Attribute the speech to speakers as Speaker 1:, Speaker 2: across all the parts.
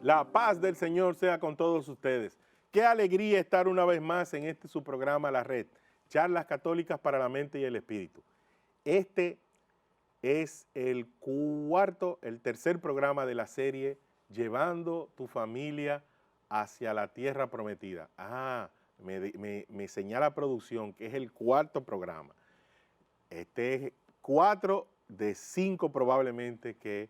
Speaker 1: La paz del Señor sea con todos ustedes. Qué alegría estar una vez más en su programa La Red, Charlas Católicas para la Mente y el Espíritu. Este es el tercer programa de la serie Llevando tu familia hacia la tierra prometida. Me señala producción que es el cuarto programa. Este es 4 de 5 probablemente que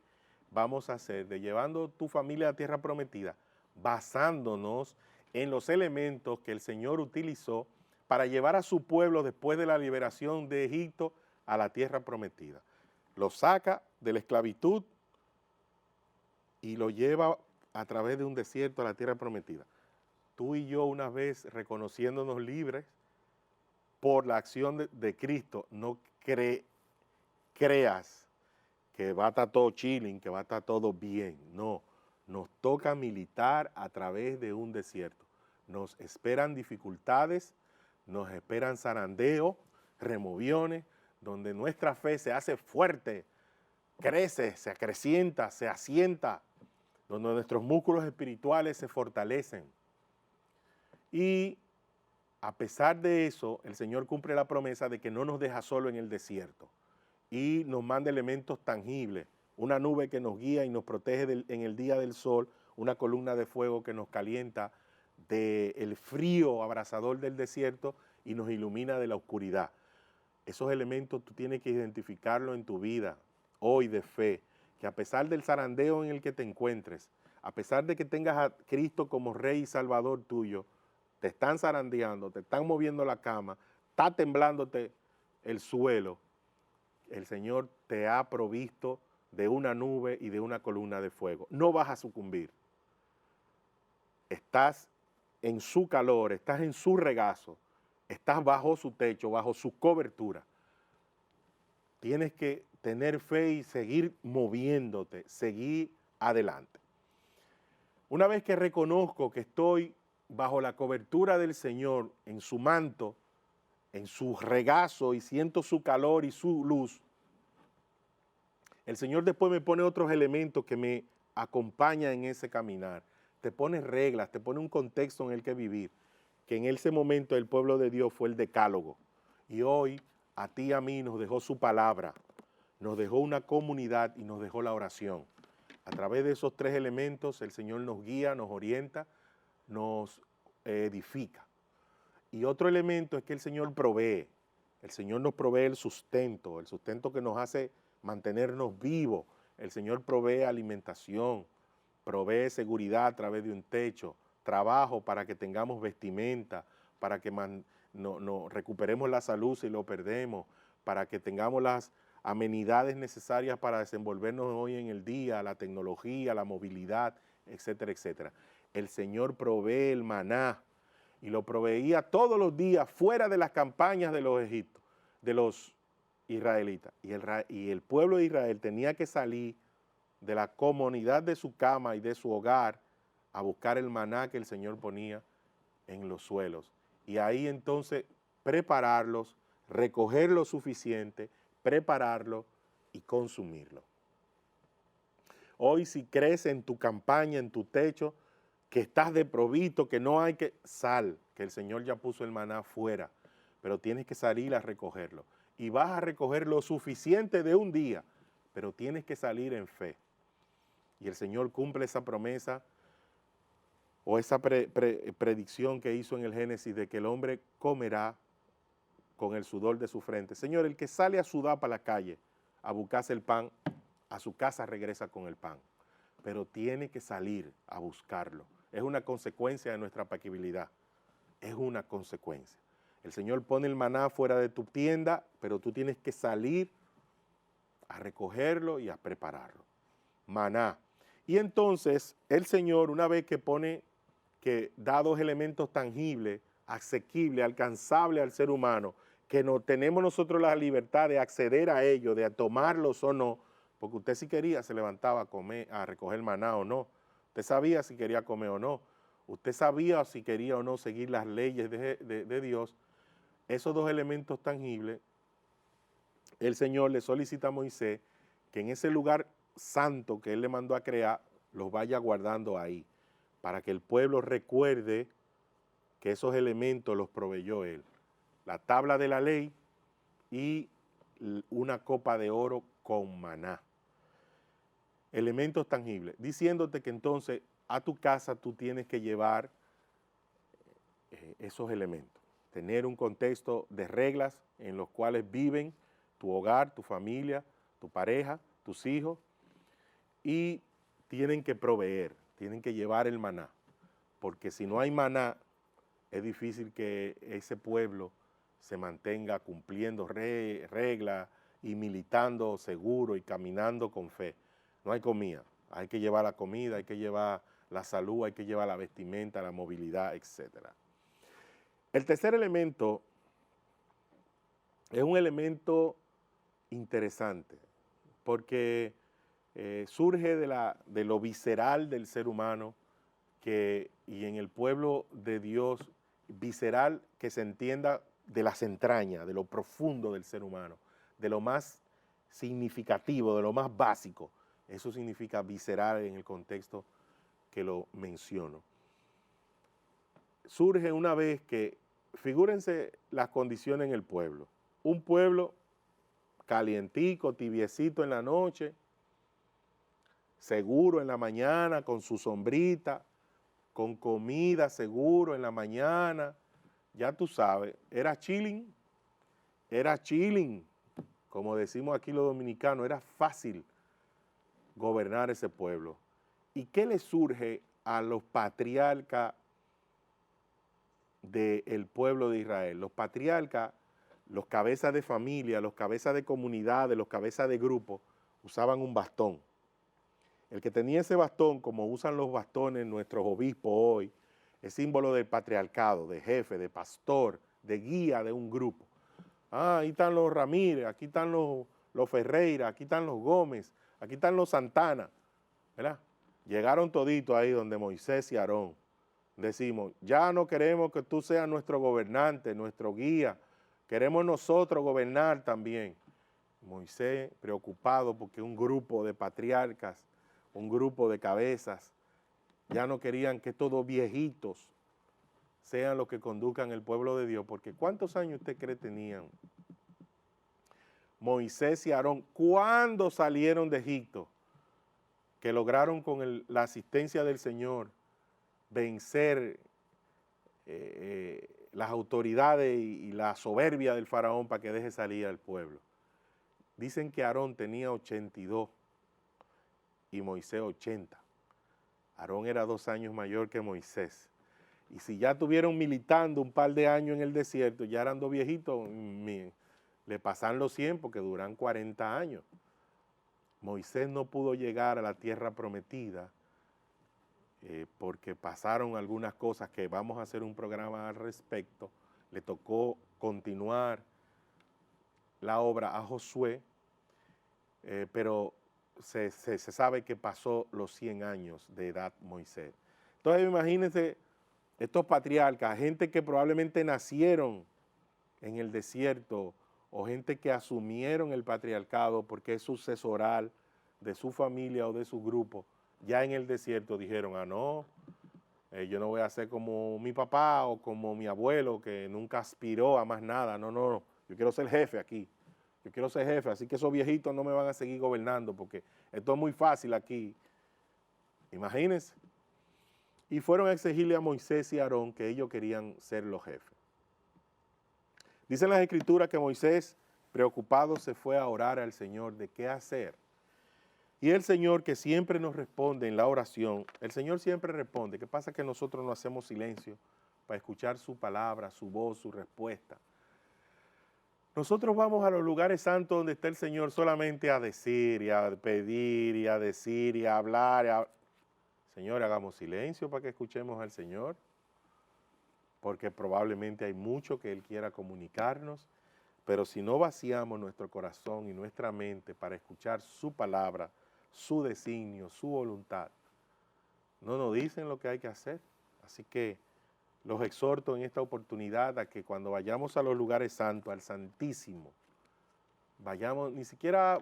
Speaker 1: vamos a hacer de Llevando tu familia a la tierra prometida, basándonos en los elementos que el Señor utilizó para llevar a su pueblo después de la liberación de Egipto a la tierra prometida. Lo saca de la esclavitud y lo lleva a través de un desierto a la tierra prometida. Tú y yo, una vez reconociéndonos libres por la acción de Cristo, no creas que va a estar todo chilling, que va a estar todo bien. No, nos toca militar a través de un desierto. Nos esperan dificultades, nos esperan zarandeos, removiones, donde nuestra fe se hace fuerte, crece, se acrecienta, se asienta, donde nuestros músculos espirituales se fortalecen. Y a pesar de eso, el Señor cumple la promesa de que no nos deja solo en el desierto y nos manda elementos tangibles, una nube que nos guía y nos protege en el día del sol, una columna de fuego que nos calienta del frío abrasador del desierto y nos ilumina de la oscuridad. Esos elementos tú tienes que identificarlos en tu vida hoy de fe, que a pesar del zarandeo en el que te encuentres, a pesar de que tengas a Cristo como Rey y Salvador tuyo, te están zarandeando, te están moviendo la cama, está temblándote el suelo, el Señor te ha provisto de una nube y de una columna de fuego. No vas a sucumbir. Estás en su calor, estás en su regazo, estás bajo su techo, bajo su cobertura. Tienes que tener fe y seguir moviéndote, seguir adelante. Una vez que reconozco que estoy bajo la cobertura del Señor, en su manto, en su regazo y siento su calor y su luz, el Señor después me pone otros elementos que me acompañan en ese caminar. Te pone reglas, te pone un contexto en el que vivir, que en ese momento el pueblo de Dios fue el decálogo. Y hoy a ti y a mí nos dejó su palabra, nos dejó una comunidad y nos dejó la oración. A través de esos 3 elementos el Señor nos guía, nos orienta, nos edifica. Y otro elemento es que el Señor provee. El Señor nos provee el sustento que nos hace mantenernos vivos. El Señor provee alimentación, provee seguridad a través de un techo, trabajo para que tengamos vestimenta, para que recuperemos la salud si lo perdemos, para que tengamos las amenidades necesarias para desenvolvernos hoy en el día, la tecnología, la movilidad, etcétera, etcétera. El Señor provee el maná y lo proveía todos los días fuera de las campañas de los egipcios, de los israelitas. Y el pueblo de Israel tenía que salir de la comodidad de su cama y de su hogar a buscar el maná que el Señor ponía en los suelos. Y ahí entonces prepararlos, recoger lo suficiente, prepararlo y consumirlo. Hoy si crees en tu campaña, en tu techo, que estás desprovisto, que no hay que que el Señor ya puso el maná fuera, pero tienes que salir a recogerlo. Y vas a recoger lo suficiente de un día, pero tienes que salir en fe. Y el Señor cumple esa promesa o esa predicción que hizo en el Génesis de que el hombre comerá con el sudor de su frente. Señor, el que sale a sudar para la calle a buscarse el pan, a su casa regresa con el pan. Pero tiene que salir a buscarlo. Es una consecuencia de nuestra apacibilidad. Es una consecuencia. El Señor pone el maná fuera de tu tienda, pero tú tienes que salir a recogerlo y a prepararlo. Maná. Y entonces el Señor, una vez que da 2 elementos tangibles, asequibles, alcanzables al ser humano, que no tenemos nosotros la libertad de acceder a ellos, de tomarlos o no, porque usted si quería se levantaba a comer, a recoger maná o no. Usted sabía si quería comer o no. Usted sabía si quería o no seguir las leyes de Dios. Esos 2 elementos tangibles, el Señor le solicita a Moisés que en ese lugar santo que él le mandó a crear, los vaya guardando ahí, para que el pueblo recuerde que esos elementos los proveyó Él. La tabla de la ley y una copa de oro con maná. Elementos tangibles, diciéndote que entonces a tu casa tú tienes que llevar esos elementos, tener un contexto de reglas en los cuales viven tu hogar, tu familia, tu pareja, tus hijos, y tienen que proveer, tienen que llevar el maná, porque si no hay maná, es difícil que ese pueblo se mantenga cumpliendo reglas y militando seguro y caminando con fe. No hay comida, hay que llevar la comida, hay que llevar la salud, hay que llevar la vestimenta, la movilidad, etc. El tercer elemento es un elemento interesante, porque surge de lo visceral del ser humano, y en el pueblo de Dios, visceral que se entienda de las entrañas, de lo profundo del ser humano, de lo más significativo, de lo más básico. Eso significa visceral en el contexto que lo menciono. Surge una vez que, figúrense las condiciones en el pueblo. Un pueblo calientico, tibiecito en la noche, seguro en la mañana, con su sombrita, con comida seguro en la mañana, ya tú sabes, era chilling, como decimos aquí los dominicanos, era fácil gobernar ese pueblo. ¿Y qué le surge a los patriarcas del pueblo de Israel? Los patriarcas, los cabezas de familia, los cabezas de comunidades, los cabezas de grupo, usaban un bastón. El que tenía ese bastón, como usan los bastones nuestros obispos hoy, es símbolo del patriarcado, de jefe, de pastor, de guía de un grupo. Ahí están los Ramírez, aquí están los Ferreira, aquí están los Gómez, aquí están los Santana, ¿verdad? Llegaron toditos ahí donde Moisés y Aarón. Decimos, ya no queremos que tú seas nuestro gobernante, nuestro guía, queremos nosotros gobernar también. Moisés preocupado porque un grupo de patriarcas, un grupo de cabezas, ya no querían que estos viejitos sean los que conduzcan el pueblo de Dios, porque ¿cuántos años usted cree tenían Moisés y Aarón cuando salieron de Egipto, que lograron con la asistencia del Señor vencer las autoridades y la soberbia del faraón para que deje salir al pueblo? Dicen que Aarón tenía 82 y Moisés 80. Aarón era 2 años mayor que Moisés. Y si ya estuvieron militando un par de años en el desierto, ya eran 2 viejitos, le pasan los 100 porque duran 40 años. Moisés no pudo llegar a la tierra prometida porque pasaron algunas cosas que vamos a hacer un programa al respecto. Le tocó continuar la obra a Josué, pero se sabe que pasó los 100 años de edad Moisés. Entonces imagínense estos patriarcas, gente que probablemente nacieron en el desierto o gente que asumieron el patriarcado porque es sucesoral de su familia o de su grupo, ya en el desierto dijeron, no, yo no voy a ser como mi papá o como mi abuelo que nunca aspiró a más nada, no, yo quiero ser jefe aquí. Yo quiero ser jefe, así que esos viejitos no me van a seguir gobernando porque esto es muy fácil aquí. Imagínense. Y fueron a exigirle a Moisés y a Aarón que ellos querían ser los jefes. Dicen las Escrituras que Moisés, preocupado, se fue a orar al Señor de qué hacer. Y el Señor, que siempre nos responde en la oración, el Señor siempre responde. ¿Qué pasa? Que nosotros no hacemos silencio para escuchar su palabra, su voz, su respuesta. Nosotros vamos a los lugares santos donde está el Señor solamente a decir y a pedir y a decir y a hablar. Señor, hagamos silencio para que escuchemos al Señor, porque probablemente hay mucho que Él quiera comunicarnos, pero si no vaciamos nuestro corazón y nuestra mente para escuchar su palabra, su designio, su voluntad, no nos dicen lo que hay que hacer. Así que los exhorto en esta oportunidad a que cuando vayamos a los lugares santos, al Santísimo, vayamos, ni siquiera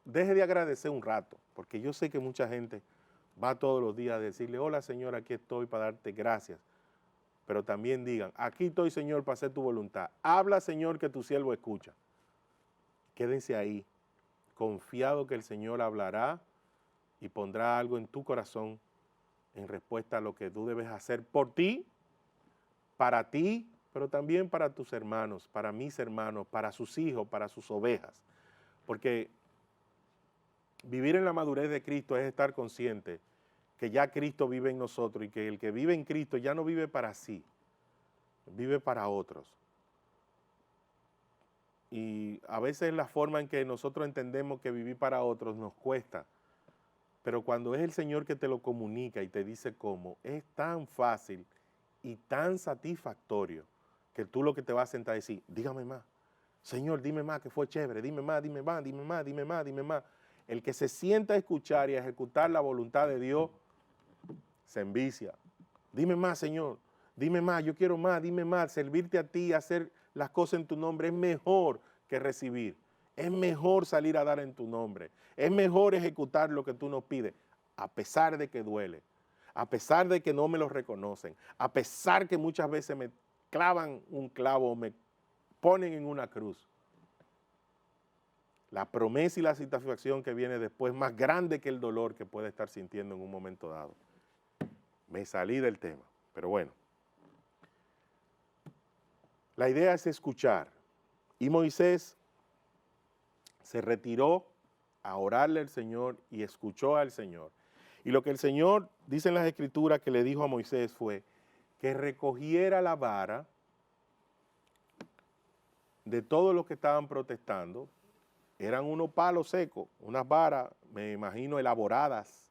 Speaker 1: deje de agradecer un rato, porque yo sé que mucha gente Va todos los días a decirle, hola Señor, aquí estoy para darte gracias. Pero también digan, aquí estoy Señor para hacer tu voluntad. Habla Señor que tu siervo escucha. Quédense ahí, confiado que el Señor hablará y pondrá algo en tu corazón en respuesta a lo que tú debes hacer por ti, pero también para tus hermanos, para mis hermanos, para sus hijos, para sus ovejas. Porque vivir en la madurez de Cristo es estar consciente que ya Cristo vive en nosotros y que el que vive en Cristo ya no vive para sí, vive para otros. Y a veces la forma en que nosotros entendemos que vivir para otros nos cuesta, pero cuando es el Señor que te lo comunica y te dice cómo, es tan fácil y tan satisfactorio que tú lo que te vas a sentar a decir, dígame más, Señor, dime más que fue chévere, dime más, dime más, dime más, dime más, dime más. El que se sienta a escuchar y a ejecutar la voluntad de Dios se envicia. Dime más, Señor, dime más, yo quiero más, dime más. Servirte a ti, hacer las cosas en tu nombre es mejor que recibir. Es mejor salir a dar en tu nombre. Es mejor ejecutar lo que tú nos pides, a pesar de que duele, a pesar de que no me lo reconocen, a pesar que muchas veces me clavan un clavo o me ponen en una cruz. La promesa y la satisfacción que viene después es más grande que el dolor que puede estar sintiendo en un momento dado. Me salí del tema, pero bueno. La idea es escuchar. Y Moisés se retiró a orarle al Señor y escuchó al Señor. Y lo que el Señor, dice en las Escrituras, que le dijo a Moisés fue que recogiera la vara de todos los que estaban protestando. Eran unos palos secos, unas varas, me imagino, elaboradas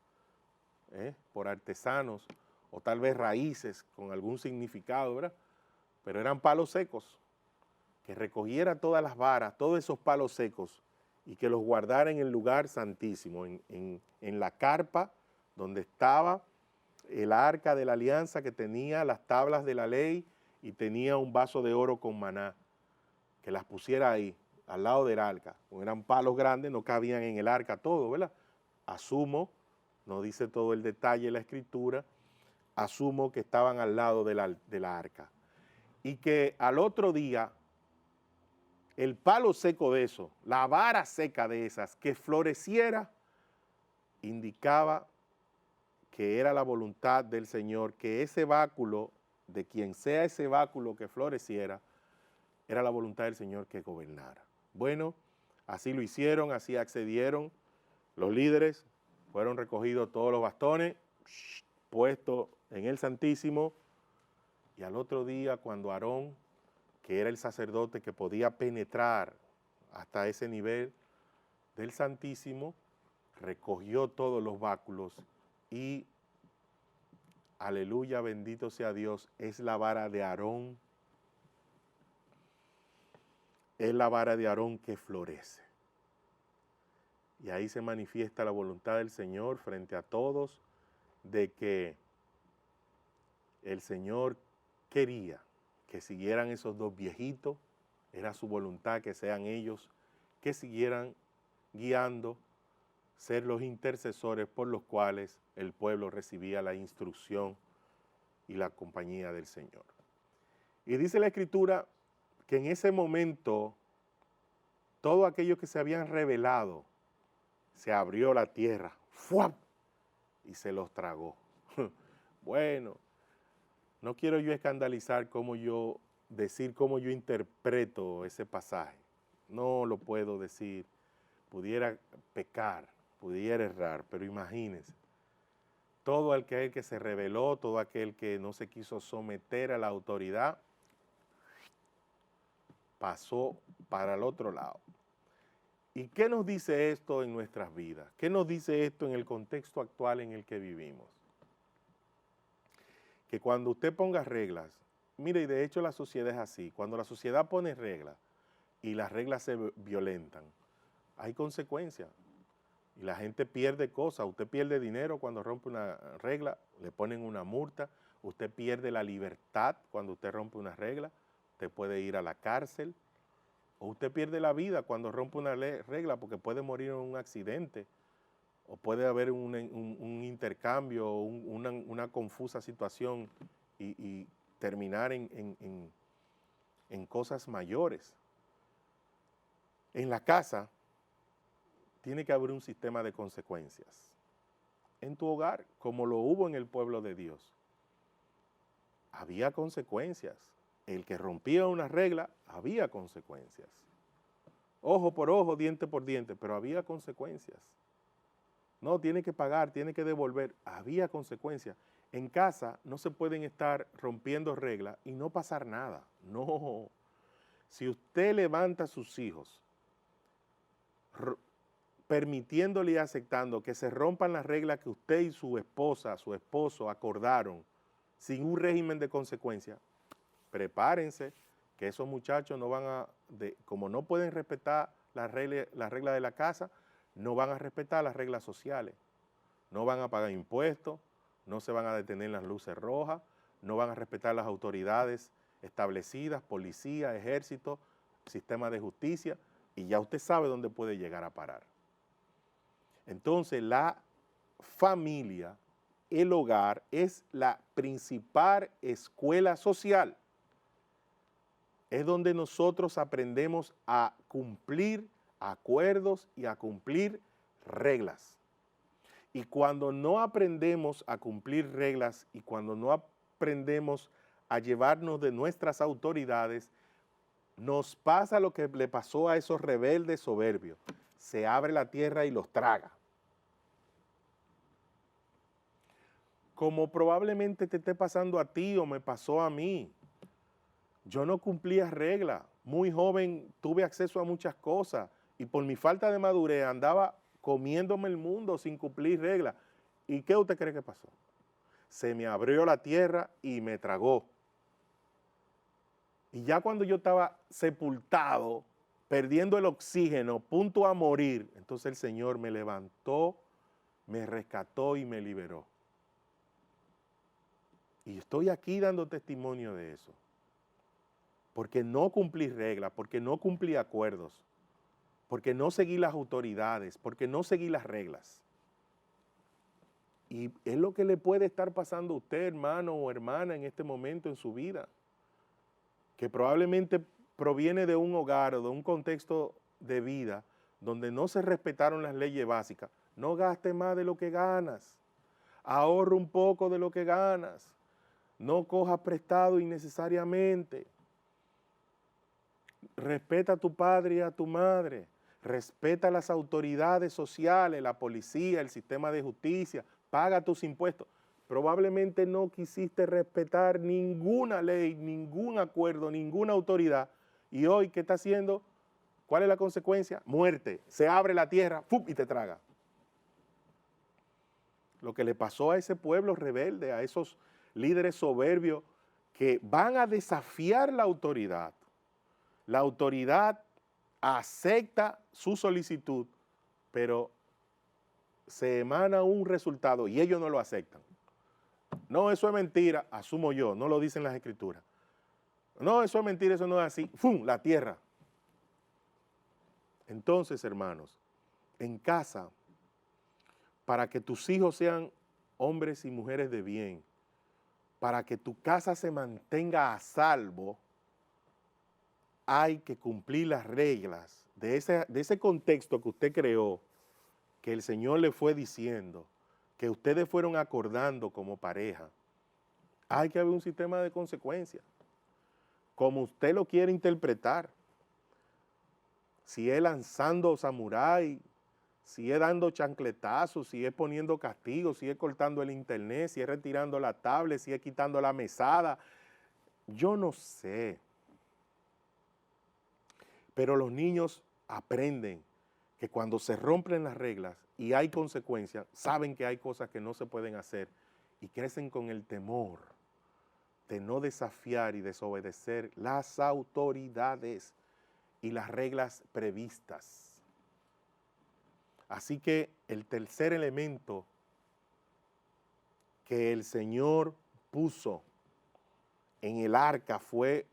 Speaker 1: por artesanos, o tal vez raíces con algún significado, ¿verdad? Pero eran palos secos, que recogiera todas las varas, todos esos palos secos, y que los guardara en el lugar santísimo, en la carpa donde estaba el arca de la alianza, que tenía las tablas de la ley y tenía un vaso de oro con maná, que las pusiera ahí, al lado del arca. Eran palos grandes, no cabían en el arca todo, ¿verdad? Asumo, no dice todo el detalle de la escritura, asumo que estaban al lado de la arca. Y que al otro día, el palo seco de eso, la vara seca de esas, que floreciera, indicaba que era la voluntad del Señor, que ese báculo, de quien sea ese báculo que floreciera, era la voluntad del Señor que gobernara. Bueno, así lo hicieron, así accedieron los líderes, fueron recogidos todos los bastones, puestos en el Santísimo, y al otro día cuando Aarón, que era el sacerdote que podía penetrar hasta ese nivel del Santísimo, recogió todos los báculos y, aleluya, bendito sea Dios, es la vara de Aarón, es la vara de Aarón que florece. Y ahí se manifiesta la voluntad del Señor frente a todos, de que el Señor quería que siguieran esos dos viejitos, era su voluntad que sean ellos, que siguieran guiando, ser los intercesores por los cuales el pueblo recibía la instrucción y la compañía del Señor. Y dice la Escritura que en ese momento, todo aquello que se habían revelado, se abrió la tierra, ¡fuap!, y se los tragó. Bueno, no quiero yo escandalizar decir cómo yo interpreto ese pasaje. No lo puedo decir, pudiera pecar, pudiera errar, pero imagínense, todo aquel que se rebeló, todo aquel que no se quiso someter a la autoridad, pasó para el otro lado. ¿Y qué nos dice esto en nuestras vidas? ¿Qué nos dice esto en el contexto actual en el que vivimos? Que cuando usted ponga reglas, mire, y de hecho la sociedad es así, cuando la sociedad pone reglas y las reglas se violentan, hay consecuencias y la gente pierde cosas. Usted pierde dinero cuando rompe una regla, le ponen una multa, usted pierde la libertad cuando usted rompe una regla, usted puede ir a la cárcel, o usted pierde la vida cuando rompe una regla porque puede morir en un accidente o puede haber un intercambio, una confusa situación y terminar en cosas mayores. En la casa tiene que haber un sistema de consecuencias. En tu hogar, como lo hubo en el pueblo de Dios, había consecuencias. El que rompía una regla, había consecuencias. Ojo por ojo, diente por diente, pero había consecuencias. No, tiene que pagar, tiene que devolver, había consecuencias. En casa no se pueden estar rompiendo reglas y no pasar nada. No. Si usted levanta a sus hijos permitiéndole y aceptando que se rompan las reglas que usted y su esposa, su esposo acordaron sin un régimen de consecuencia, prepárense que esos muchachos no van a, como no pueden respetar las reglas de la casa, no van a respetar las reglas sociales, no van a pagar impuestos, no se van a detener las luces rojas, no van a respetar las autoridades establecidas, policía, ejército, sistema de justicia, y ya usted sabe dónde puede llegar a parar. Entonces, la familia, el hogar, es la principal escuela social. Es donde nosotros aprendemos a cumplir acuerdos y a cumplir reglas. Y cuando no aprendemos a cumplir reglas y cuando no aprendemos a llevarnos de nuestras autoridades, nos pasa lo que le pasó a esos rebeldes soberbios. Se abre la tierra y los traga. Como probablemente te esté pasando a ti o me pasó a mí. Yo no cumplía reglas. Muy joven tuve acceso a muchas cosas y por mi falta de madurez andaba comiéndome el mundo sin cumplir reglas. ¿Y qué usted cree que pasó? Se me abrió la tierra y me tragó. Y ya cuando yo estaba sepultado, perdiendo el oxígeno, punto a morir, entonces el Señor me levantó, me rescató y me liberó. Y estoy aquí dando testimonio de eso. Porque no cumplí reglas, porque no cumplí acuerdos, porque no seguí las autoridades, porque no seguí las reglas. Y es lo que le puede estar pasando a usted, hermano o hermana, en este momento en su vida, que probablemente proviene de un hogar o de un contexto de vida donde no se respetaron las leyes básicas. No gaste más de lo que ganas, ahorra un poco de lo que ganas, no cojas prestado innecesariamente. Respeta a tu padre y a tu madre, respeta a las autoridades sociales, la policía, el sistema de justicia, paga tus impuestos. Probablemente no quisiste respetar ninguna ley, ningún acuerdo, ninguna autoridad. Y hoy, ¿qué está haciendo? ¿Cuál es la consecuencia? Muerte. Se abre la tierra, ¡fum!, y te traga. Lo que le pasó a ese pueblo rebelde, a esos líderes soberbios que van a desafiar la autoridad. La autoridad acepta su solicitud, pero se emana un resultado y ellos no lo aceptan. No, eso es mentira, asumo yo, no lo dicen las escrituras. No, eso es mentira, eso no es así. ¡Fum!, la tierra. Entonces, hermanos, en casa, para que tus hijos sean hombres y mujeres de bien, para que tu casa se mantenga a salvo, hay que cumplir las reglas de ese contexto que usted creó, que el Señor le fue diciendo, que ustedes fueron acordando como pareja. Hay que haber un sistema de consecuencias, como usted lo quiere interpretar. Si es lanzando samurái, si es dando chancletazos, si es poniendo castigos, si es cortando el internet, si es retirando la tablet, si es quitando la mesada, yo no sé. Pero los niños aprenden que cuando se rompen las reglas y hay consecuencias, saben que hay cosas que no se pueden hacer y crecen con el temor de no desafiar y desobedecer las autoridades y las reglas previstas. Así que el tercer elemento que el Señor puso en el arca fue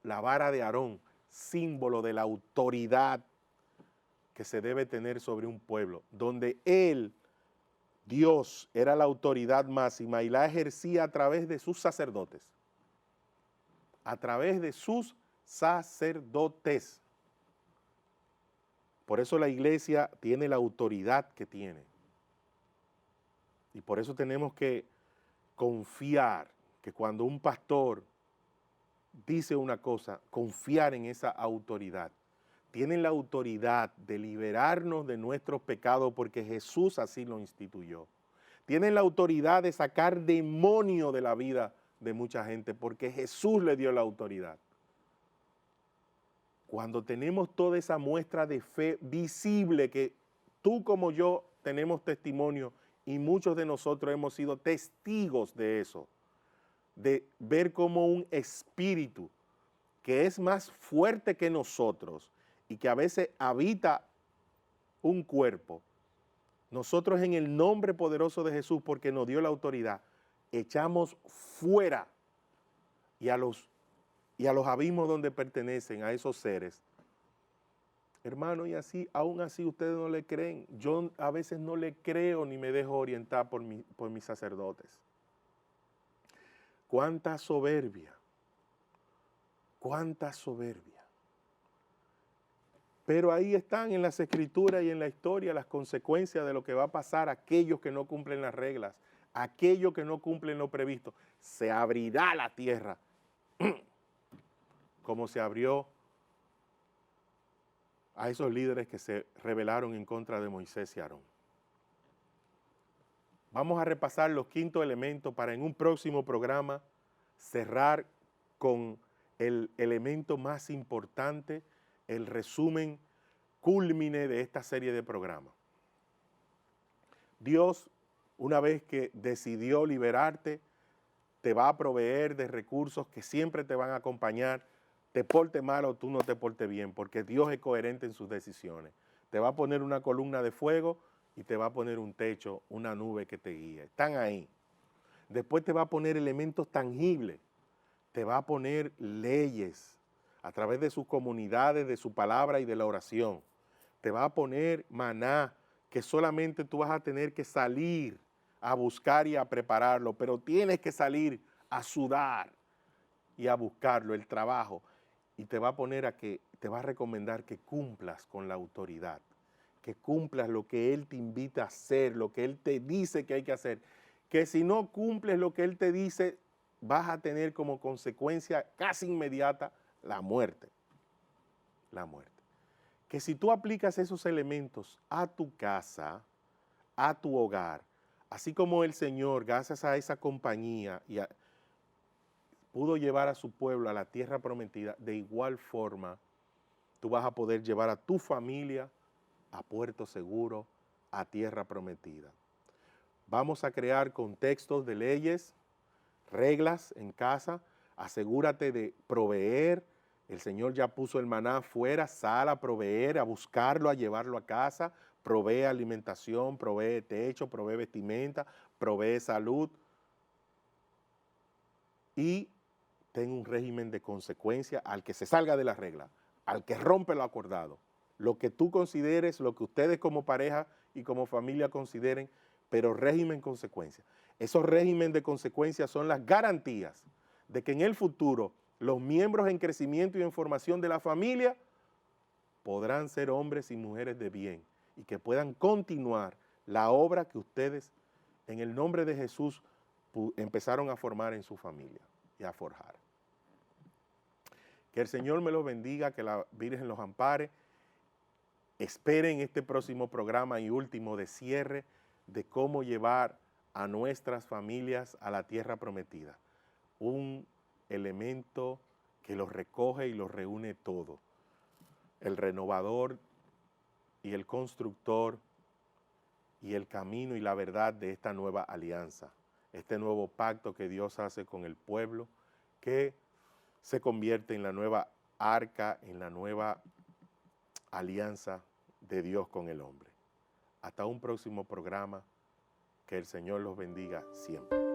Speaker 1: la vara de Aarón, símbolo de la autoridad que se debe tener sobre un pueblo, donde Él, Dios, era la autoridad máxima y la ejercía a través de sus sacerdotes. A través de sus sacerdotes. Por eso la iglesia tiene la autoridad que tiene. Y por eso tenemos que confiar que cuando un pastor dice una cosa, confiar en esa autoridad. Tienen la autoridad de liberarnos de nuestros pecados porque Jesús así lo instituyó. Tienen la autoridad de sacar demonio de la vida de mucha gente porque Jesús le dio la autoridad. Cuando tenemos toda esa muestra de fe visible que tú como yo tenemos testimonio y muchos de nosotros hemos sido testigos de eso, de ver como un espíritu que es más fuerte que nosotros y que a veces habita un cuerpo, nosotros en el nombre poderoso de Jesús, porque nos dio la autoridad, echamos fuera y a los abismos donde pertenecen a esos seres. Hermano, y así, aún así ustedes no le creen. Yo a veces no le creo ni me dejo orientar por mis sacerdotes. Cuánta soberbia, cuánta soberbia. Pero ahí están en las escrituras y en la historia las consecuencias de lo que va a pasar a aquellos que no cumplen las reglas, a aquellos que no cumplen lo previsto. Se abrirá la tierra como se abrió a esos líderes que se rebelaron en contra de Moisés y Aarón. Vamos a repasar los quintos elementos para en un próximo programa cerrar con el elemento más importante, el resumen cúlmine de esta serie de programas. Dios, una vez que decidió liberarte, te va a proveer de recursos que siempre te van a acompañar, te porte mal o tú no te portes bien, porque Dios es coherente en sus decisiones. Te va a poner una columna de fuego y te va a poner un techo, una nube que te guíe. Están ahí. Después te va a poner elementos tangibles, te va a poner leyes a través de sus comunidades, de su palabra y de la oración. Te va a poner maná, que solamente tú vas a tener que salir a buscar y a prepararlo, pero tienes que salir a sudar y a buscarlo, el trabajo. Y te va a poner te va a recomendar que cumplas con la autoridad, que cumplas lo que Él te invita a hacer, lo que Él te dice que hay que hacer, que si no cumples lo que Él te dice, vas a tener como consecuencia casi inmediata la muerte. La muerte. Que si tú aplicas esos elementos a tu casa, a tu hogar, así como el Señor, gracias a esa compañía, pudo llevar a su pueblo a la tierra prometida, de igual forma, tú vas a poder llevar a tu familia a puerto seguro, a tierra prometida. Vamos a crear contextos de leyes, reglas en casa. Asegúrate de proveer. El Señor ya puso el maná fuera, sal a proveer, a buscarlo, a llevarlo a casa. Provee alimentación, provee techo, provee vestimenta, provee salud. Y ten un régimen de consecuencia al que se salga de la regla, al que rompe lo acordado. Lo que tú consideres, lo que ustedes como pareja y como familia consideren, pero régimen consecuencia. Esos régimen de consecuencia son las garantías de que en el futuro los miembros en crecimiento y en formación de la familia podrán ser hombres y mujeres de bien y que puedan continuar la obra que ustedes en el nombre de Jesús empezaron a formar en su familia y a forjar. Que el Señor me los bendiga, que la Virgen los ampare. Esperen este próximo programa y último de cierre de cómo llevar a nuestras familias a la tierra prometida. Un elemento que los recoge y los reúne todo. El renovador y el constructor y el camino y la verdad de esta nueva alianza. Este nuevo pacto que Dios hace con el pueblo, que se convierte en la nueva arca, en la nueva alianza de Dios con el hombre. Hasta un próximo programa. Que el Señor los bendiga siempre.